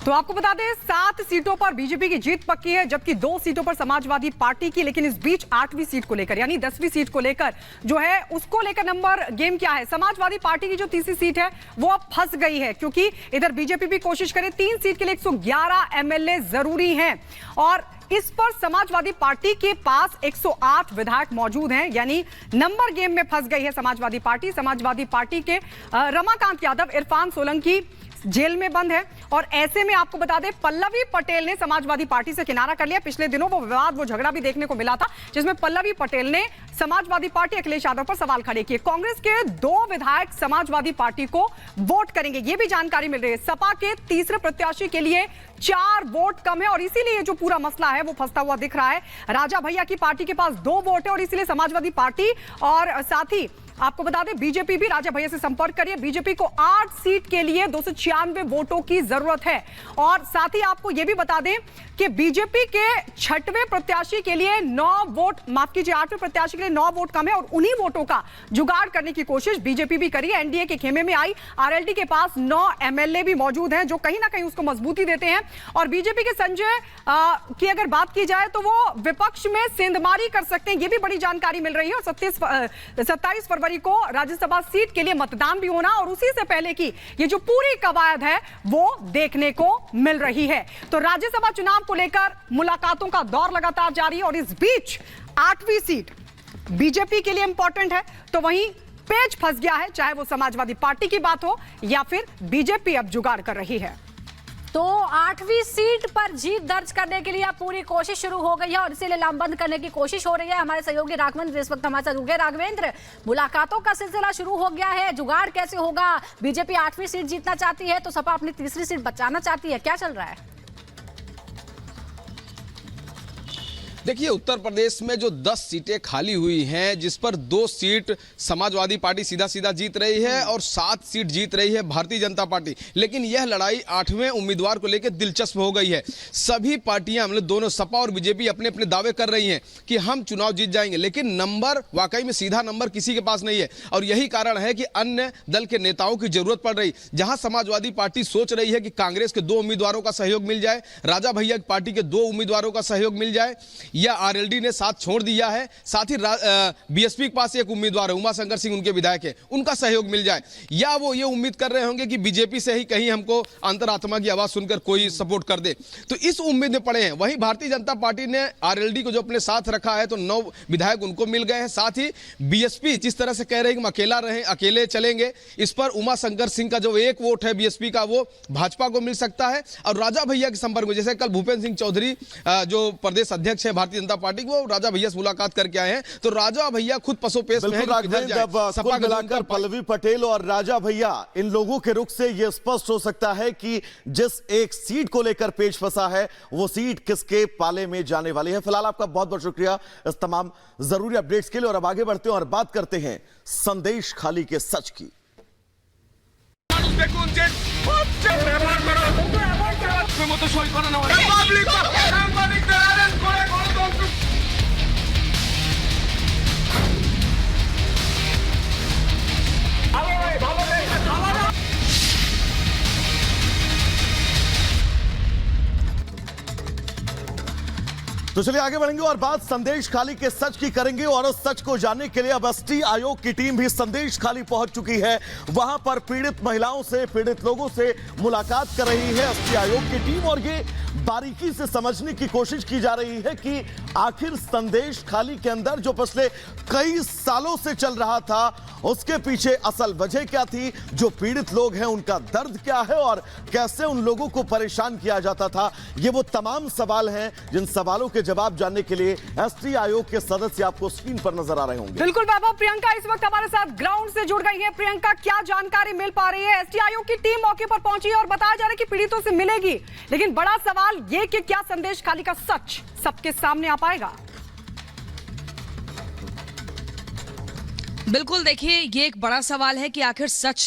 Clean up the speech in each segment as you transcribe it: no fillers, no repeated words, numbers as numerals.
तो आपको बता दें 7 सीटों पर बीजेपी की जीत पक्की है, जबकि 2 सीटों पर समाजवादी पार्टी की। लेकिन इस बीच 8वीं सीट को लेकर यानी 10वीं सीट को लेकर जो है उसको लेकर नंबर गेम क्या है। समाजवादी पार्टी की जो तीसरी सीट है वो अब फंस गई है, क्योंकि इधर बीजेपी भी कोशिश करे 3 सीट के लिए 111 एमएलए जरूरी हैं और इस पर समाजवादी पार्टी के पास 108 विधायक मौजूद हैं, यानी नंबर गेम में फंस गई है समाजवादी पार्टी। समाजवादी पार्टी के रमाकांत यादव, इरफान सोलंकी जेल में बंद है और ऐसे में आपको बता दें पल्लवी पटेल ने समाजवादी पार्टी से किनारा कर लिया। पिछले दिनों वो विवाद, वो झगड़ा भी देखने को मिला था जिसमें पल्लवी पटेल ने समाजवादी पार्टी अखिलेश यादव पर सवाल खड़े किए। कांग्रेस के 2 विधायक समाजवादी पार्टी को वोट करेंगे, ये भी जानकारी मिल रही है। सपा के तीसरे प्रत्याशी के लिए 4 वोट कम है और इसीलिए जो पूरा मसला है वो फंसता हुआ दिख रहा है। राजा भैया की पार्टी के पास 2 वोट है और इसीलिए समाजवादी पार्टी और साथ ही आपको बता दें बीजेपी भी राजा भैया से संपर्क करिए। बीजेपी को 8 सीट के लिए 296 वोटों की जरूरत है और साथ ही आपको यह भी बता दें कि बीजेपी के 6वें प्रत्याशी के लिए 9 वोट, माफ कीजिए 8वें प्रत्याशी के लिए 9 वोट कम है और उन्हीं वोटों का जुगाड़ करने की कोशिश बीजेपी भी करी है। एनडीए के खेमे में आई आरएलडी के पास 9 एमएलए भी मौजूद हैं जो कहीं ना कहीं उसको मजबूती देते हैं। और बीजेपी के संजय की अगर बात की जाए तो वो विपक्ष में सेंधमारी कर सकते हैं, यह भी बड़ी जानकारी मिल रही है। और 27 फरवरी को राज्यसभा सीट के लिए मतदान भी होना और उसी से पहले की ये जो पूरी कवायद है वो देखने को मिल रही है। तो राज्यसभा चुनाव को लेकर मुलाकातों का दौर लगातार जारी है और इस बीच 8वीं सीट बीजेपी के लिए इंपॉर्टेंट है तो वहीं पेच फंस गया है, चाहे वो समाजवादी पार्टी की बात हो या फिर बीजेपी अब जुगाड़ कर रही है। तो 8वीं सीट पर जीत दर्ज करने के लिए अब पूरी कोशिश शुरू हो गई है और इसीलिए लामबंद करने की कोशिश हो रही है। हमारे सहयोगी राघवेंद्र इस वक्त हमारे साथ जुड़ गए। राघवेंद्र, मुलाकातों का सिलसिला शुरू हो गया है, जुगाड़ कैसे होगा? बीजेपी 8वीं सीट जीतना चाहती है तो सपा अपनी तीसरी सीट बचाना चाहती है, क्या चल रहा है? देखिए, उत्तर प्रदेश में जो 10 सीटें खाली हुई हैं जिस पर 2 सीट समाजवादी पार्टी सीधा सीधा जीत रही है और 7 सीट जीत रही है भारतीय जनता पार्टी। लेकिन यह लड़ाई 8वें उम्मीदवार को लेकर दिलचस्प हो गई है। सभी पार्टियां, मतलब दोनों सपा और बीजेपी अपने अपने दावे कर रही हैं कि हम चुनाव जीत जाएंगे, लेकिन नंबर वाकई में सीधा नंबर किसी के पास नहीं है और यही कारण है कि अन्य दल के नेताओं की जरूरत पड़ रही। जहां समाजवादी पार्टी सोच रही है कि कांग्रेस के 2 उम्मीदवारों का सहयोग मिल जाए, राजा भैया की पार्टी के 2 उम्मीदवारों का सहयोग मिल जाए, या आरएलडी ने साथ छोड़ दिया है, साथ ही बीएसपी के पास एक उम्मीदवार है, उमाशंकर सिंह उनके विधायक है, उनका सहयोग मिल जाए, या वो ये उम्मीद कर रहे होंगे कि बीजेपी से ही कहीं हमको अंतरात्मा की आवाज सुनकर कोई सपोर्ट कर दे, तो इस उम्मीद में पड़े हैं। वहीं भारतीय जनता पार्टी ने आरएलडी को जो अपने साथ रखा है तो 9 विधायक उनको मिल गए हैं। साथ ही बीएसपी जिस तरह से कह रहे हैं कि हम अकेला रहे, अकेले चलेंगे, इस पर उमाशंकर सिंह का जो 1 वोट है बीएसपी का वो भाजपा को मिल सकता है। और राजा भैया के संपर्क में, जैसे कल भूपेंद्र सिंह चौधरी जो प्रदेश अध्यक्ष है भारतीय जनता पार्टी, वो राजा भैया से मुलाकात करके आए हैं, तो राजा भैया खुद पसोपेश में हैं। कुल मिलाकर पल्लवी पटेल और राजा भैया, इन लोगों के रुख से यह स्पष्ट हो सकता है कि जिस एक सीट को लेकर पेच फंसा है वो सीट किसके पाले में जाने वाली है। फिलहाल आपका बहुत बहुत शुक्रिया इस तमाम जरूरी अपडेट्स के लिए और अब आगे बढ़ते हैं और बात करते हैं संदेश खाली के सच की। तो चलिए आगे बढ़ेंगे और बात संदेश खाली के सच की करेंगे और उस सच को जानने के लिए अब एसटी आयोग की टीम भी संदेश खाली पहुंच चुकी है। वहां पर पीड़ित महिलाओं से, पीड़ित लोगों से मुलाकात कर रही है एसटी आयोग की टीम और ये बारीकी से समझने की कोशिश की जा रही है कि आखिर संदेश खाली के अंदर जो पिछले कई सालों से चल रहा था उसके पीछे असल वजह क्या थी, जो पीड़ित लोग हैं उनका दर्द क्या है और कैसे उन लोगों को परेशान किया जाता था। ये वो तमाम सवाल हैं जिन सवालों के जवाब जानने के लिए एसटी आयोग के सदस्य आपको स्क्रीन पर नजर आ रहे होंगे। बिल्कुल बाबा, प्रियंका इस वक्त हमारे साथ ग्राउंड से जुड़ गई है। प्रियंका, क्या जानकारी मिल पा रही है? एसटी आयोग की टीम मौके पर पहुंची है और बताया जा रहा है कि पीड़ितों से मिलेगी, लेकिन बड़ा सवाल ये कि क्या संदेश खाली का सच सबके सामने आ पाएगा? बिल्कुल, देखिए ये एक बड़ा सवाल है कि आखिर सच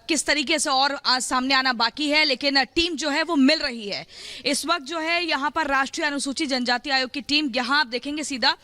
किस तरीके से और सामने आना बाकी है, लेकिन टीम जो है वो मिल रही है इस वक्त। जो है यहाँ पर राष्ट्रीय अनुसूचित जनजाति आयोग की टीम यहाँ आप देखेंगे सीधा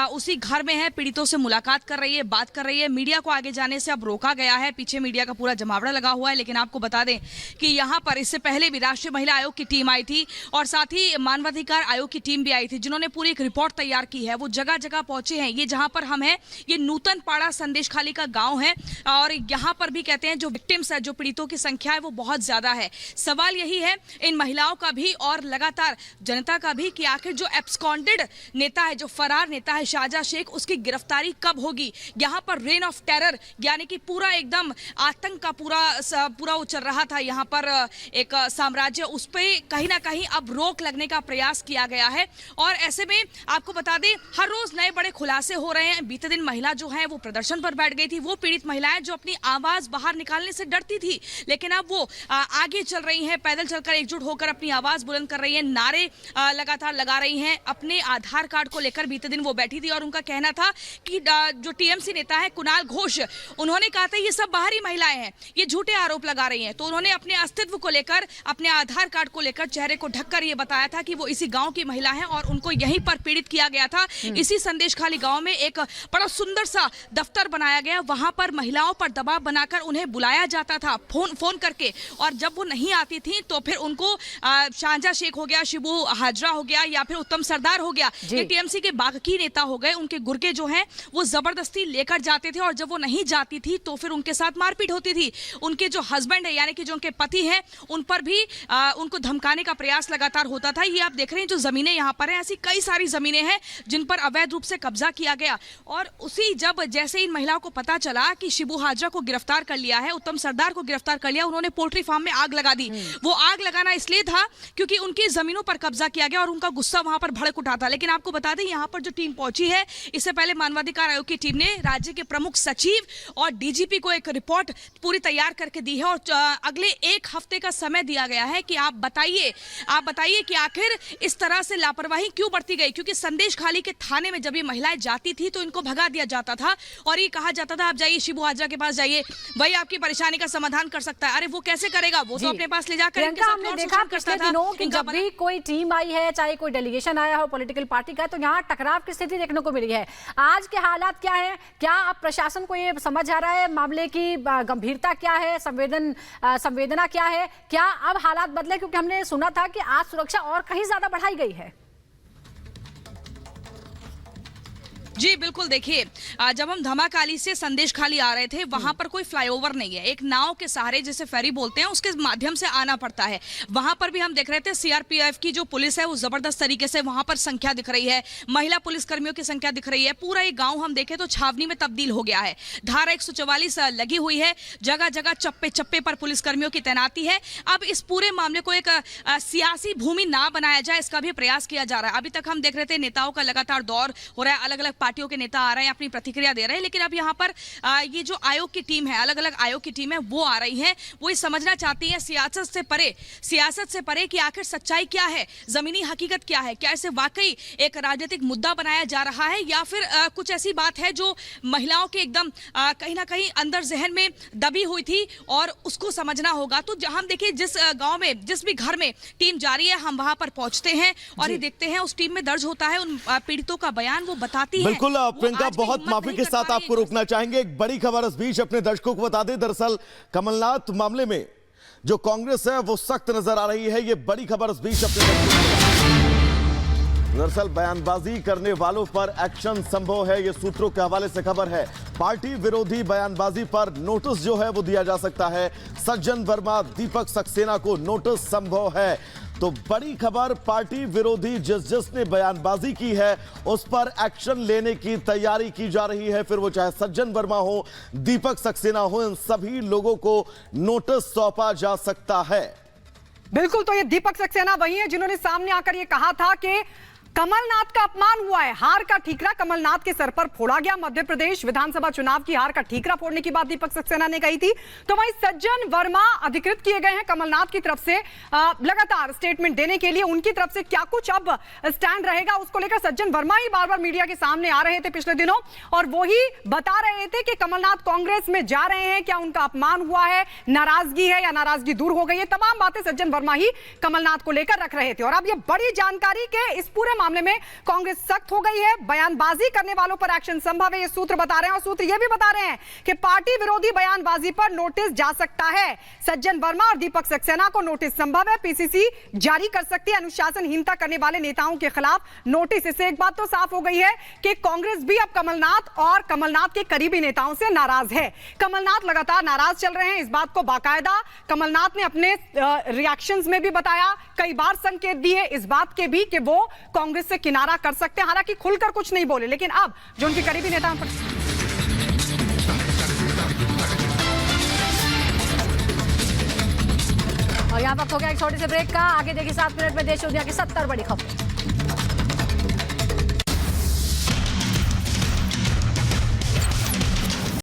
उसी घर में है, पीड़ितों से मुलाकात कर रही है, बात कर रही है। मीडिया को आगे जाने से अब रोका गया है, पीछे मीडिया का पूरा जमावड़ा लगा हुआ है। लेकिन आपको बता दें कि यहाँ पर इससे पहले भी राष्ट्रीय महिला आयोग की टीम आई थी और साथ ही मानवाधिकार आयोग की टीम भी आई थी, जिन्होंने पूरी एक रिपोर्ट तैयार की है। वो जगह जगह पहुंचे हैं। ये जहां पर हम हैं, ये नूतन पाड़ा संदेश खाली का गांव है और यहाँ पर भी कहते हैं जो विक्टिम्स है, जो पीड़ितों की संख्या है वो बहुत ज्यादा है। सवाल यही है इन महिलाओं का भी और लगातार जनता का भी कि आखिर जो एब्सकॉन्डेड नेता है, जो फरार नेता है शाहजहां शेख, उसकी गिरफ्तारी कब होगी। यहाँ पर रेन ऑफ टेरर यानी कि पूरा एकदम आतंक का पूरा वो चल रहा था यहाँ पर एक साम्राज्य, उस पर कहीं ना कहीं अब रोक लगने का प्रयास किया गया है। और ऐसे में आपको बता दें हर रोज नए बड़े खुलासे हो रहे हैं। बीते दिन महिला जो है वो प्रदर्शन पर बैठ गई थी, वो पीड़ित महिलाएं जो अपनी आवाज बाहर निकालने से डरती थी, लेकिन अब वो आगे चल रही हैं, पैदल चलकर एकजुट होकर अपनी आवाज बुलंद कर रही हैं, नारे लगातार लगा रही हैं। अपने आधार कार्ड को लेकर बीते दिन वो बैठी थी और उनका कहना था कि जो टीएमसी नेता है कुणाल घोष, उन्होंने कहा था ये सब बाहरी महिलाएं हैं, ये झूठे आरोप लगा रही हैं। तो उन्होंने अपने अस्तित्व को लेकर, अपने आधार कार्ड को लेकर चेहरे को ढककर ये बताया था कि वो इसी गांव की महिला है और उनको यहीं पर पीड़ित किया गया था। इसी संदेश खाली गांव में एक बड़ा सुंदर सा दफ्तर बनाया गया, वहां पर महिलाओं पर दबाव बनाकर उन्हें बुलाया जाता था फोन करके, और जब वो नहीं आती थी तो फिर उनको शाहजहां शेख हो गया, शिबू हाजरा हो गया या फिर उत्तम सरदार हो गया, ये टीएमसी के बाकी नेता हो गए, उनके गुर्गे जो हैं वो जबरदस्ती लेकर जाते थे और जब वो नहीं जाती थी तो फिर उनके साथ मारपीट होती थी। उनके जो हस्बैंड है यानी कि जो उनके पति हैं उन पर भी उनको धमकाने का प्रयास लगातार होता था। ये आप देख रहे हैं जो जमीनें यहाँ पर हैं, ऐसी कई सारी जमीनें हैं जिन पर अवैध रूप से कब्जा किया गया। और उसी जब जैसे इन महिलाओं को पता चला कि शिबू हाजरा को गिरफ्तार कर लिया है, उत्तम सरदार को गिरफ्तार कर लिया, उन्होंने पोल्ट्री फार्म में आग लगा दी। वो आग लगाना इसलिए था क्योंकि उनकी जमीनों पर कब्जा किया गया और उनका गुस्सा वहां पर भड़क उठा था। लेकिन आपको बता दें यहाँ पर जो टीम पहुंची है, इससे पहले मानवाधिकार आयोग की टीम ने राज्य के प्रमुख सचिव और डीजीपी को एक रिपोर्ट पूरी तैयार करके दी है और अगले एक हफ्ते का समय दिया गया है कि आप बताइए कि आखिर इस तरह से लापरवाही क्यों बरती गई। क्योंकि संदेश खाली के थाने में जब ये महिलाएं जाती थी तो इनको भगा दिया जाता था और ये कहा जाता था आप जाइए शिबू हाजरा के पास जाइए, वही आपकी परेशानी का समाधान कर सकता है। अरे वो कैसे करेगा, वो तो अपने पास ले जाकर इनके साथ हमने देखा पिछले दिनों कि जब भी कोई टीम आई है, चाहे कोई डेलीगेशन आया हो पॉलिटिकल पार्टी का, तो यहाँ टकराव की स्थिति देखने को मिली है। आज के हालात क्या है, क्या अब प्रशासन को ये समझ आ रहा है मामले की गंभीरता क्या है, संवेदना क्या है, क्या अब हालात बदले? क्योंकि हमने सुना था कि आज सुरक्षा और कहीं ज्यादा बढ़ाई गई है। जी बिल्कुल, देखिए जब हम धमाकाली से संदेश खाली आ रहे थे वहां पर कोई फ्लाईओवर नहीं है, एक नाव के सहारे जिसे फेरी बोलते हैं उसके माध्यम से आना पड़ता है। वहां पर भी हम देख रहे थे सीआरपीएफ की जो पुलिस है वो जबरदस्त तरीके से वहां पर संख्या दिख रही है, महिला पुलिसकर्मियों की संख्या दिख रही है। पूरा एक गांव हम देखें तो छावनी में तब्दील हो गया है। धारा 144 लगी हुई है, जगह जगह चप्पे चप्पे पर पुलिसकर्मियों की तैनाती है। अब इस पूरे मामले को एक सियासी भूमि ना बनाया जाए, इसका भी प्रयास किया जा रहा है। अभी तक हम देख रहे थे नेताओं का लगातार दौर हो रहा है, अलग अलग पार्टियों के नेता आ रहे हैं, अपनी प्रतिक्रिया दे रहे हैं। लेकिन अब यहाँ पर ये जो आयोग की टीम है, अलग अलग आयोग की टीम है, वो आ रही है, वो ये समझना चाहती है सियासत से परे कि आखिर सच्चाई क्या है, जमीनी हकीकत क्या है, क्या इसे वाकई एक राजनीतिक मुद्दा बनाया जा रहा है या फिर कुछ ऐसी बात है जो महिलाओं के एकदम कहीं ना कहीं अंदर जहन में दबी हुई थी और उसको समझना होगा। तो हम देखिए जिस गांव में, जिस भी घर में टीम जा रही है, हम वहां पर पहुंचते हैं और ये देखते हैं उस टीम में दर्ज होता है उन पीड़ितों का बयान, वो बताती है। बिल्कुल प्रियंका, बहुत माफी के साथ आपको रोकना चाहेंगे। एक बड़ी खबर इस बीच अपने दर्शकों को बता दें। दरअसल कमलनाथ मामले में जो कांग्रेस है वो सख्त नजर आ रही है। ये बड़ी खबर इस बीच अपने दरअसल बयानबाजी करने वालों पर एक्शन संभव है, ये सूत्रों के हवाले से खबर है। पार्टी विरोधी बयानबाजी पर नोटिस जो है वो दिया जा सकता है। सज्जन वर्मा, दीपक सक्सेना को नोटिस संभव है। तो बड़ी खबर, पार्टी विरोधी जिसने बयानबाजी की है उस पर एक्शन लेने की तैयारी की जा रही है। फिर वो चाहे सज्जन वर्मा हो, दीपक सक्सेना हो, इन सभी लोगों को नोटिस सौंपा जा सकता है। बिल्कुल, तो ये दीपक सक्सेना वही है जिन्होंने सामने आकर ये कहा था कि कमलनाथ का अपमान हुआ है। हार का ठीकरा कमलनाथ के सर पर फोड़ा गया। मध्य प्रदेश विधानसभा चुनाव की हार का ठीकरा फोड़ने की बात दीपक सक्सेना ने कही थी। तो वहीं सज्जन वर्मा अधिकृत किए गए हैं कमलनाथ की तरफ से लगातार स्टेटमेंट देने के लिए। उनकी तरफ से क्या कुछ अब स्टैंड रहेगा उसको लेकर सज्जन वर्मा ही बार बार मीडिया के सामने आ रहे थे पिछले दिनों, और वो ही बता रहे थे कि कमलनाथ कांग्रेस में जा रहे हैं, क्या उनका अपमान हुआ है, नाराजगी है या नाराजगी दूर हो गई है। तमाम बातें सज्जन वर्मा ही कमलनाथ को लेकर रख रहे थे। और अब ये बड़ी जानकारी के इस पूरे मामले में कांग्रेस सख्त हो गई है। बयानबाजी करने वालों पर एक्शन संभव है, ये सूत्र बता रहे हैं। और सूत्र ये भी बता रहे हैं कि पार्टी विरोधी बयानबाजी पर नोटिस जा सकता है। सज्जन वर्मा और दीपक सक्सेना को नोटिस संभव है, पीसीसी जारी कर सकती है अनुशासनहीनता करने वाले नेताओं के खिलाफ नोटिस। इससे एक बात तो साफ हो गई है कि कांग्रेस भी अब कमलनाथ और कमलनाथ के करीबी नेताओं से नाराज है। कमलनाथ लगातार नाराज चल रहे हैं, इस बात को बाकायदा कमलनाथ ने अपने रिएक्शंस में भी बताया, कई बार संकेत दिए इस बात के भी कि वो कांग्रेस से किनारा कर सकते हैं। हालांकि खुलकर कुछ नहीं बोले, लेकिन अब जो उनके करीबी नेता और यहाँ वक्त हो गया एक छोटे से ब्रेक का। आगे देखिए 7 मिनट में देश दुनिया की 70 बड़ी खबरें।